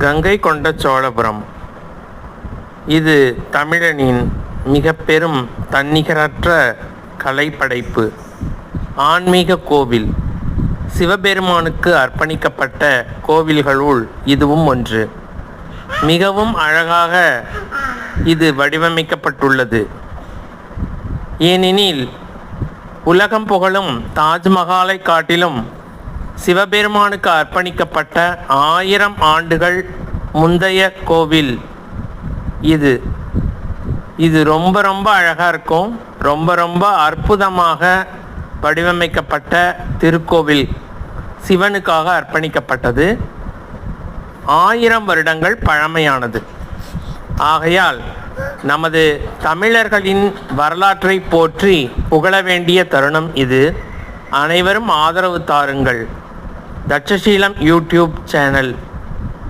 கங்கை கொண்ட சோழபுரம். இது தமிழனின் மிக பெரும் தன்னிகரற்ற கலைப்படைப்பு. ஆன்மீக கோவில். சிவபெருமானுக்கு அர்ப்பணிக்கப்பட்ட கோவில்களுள் இதுவும் ஒன்று. மிகவும் அழகாக இது வடிவமைக்கப்பட்டுள்ளது. ஏனெனில் உலகம் புகழும் தாஜ்மஹாலை காட்டிலும் சிவபெருமானுக்கு அர்ப்பணிக்கப்பட்ட 1000 ஆண்டுகள் முந்தைய கோவில் இது. இது ரொம்ப ரொம்ப அழகாக இருக்கும். ரொம்ப அற்புதமாக வடிவமைக்கப்பட்ட திருக்கோவில். சிவனுக்காக அர்ப்பணிக்கப்பட்டது. 1000 வருடங்கள் பழமையானது. ஆகையால் நமது தமிழர்களின் வரலாற்றை போற்றி புகழ வேண்டிய தருணம் இது. அனைவரும் ஆதரவு தாருங்கள். Takshashila YouTube channel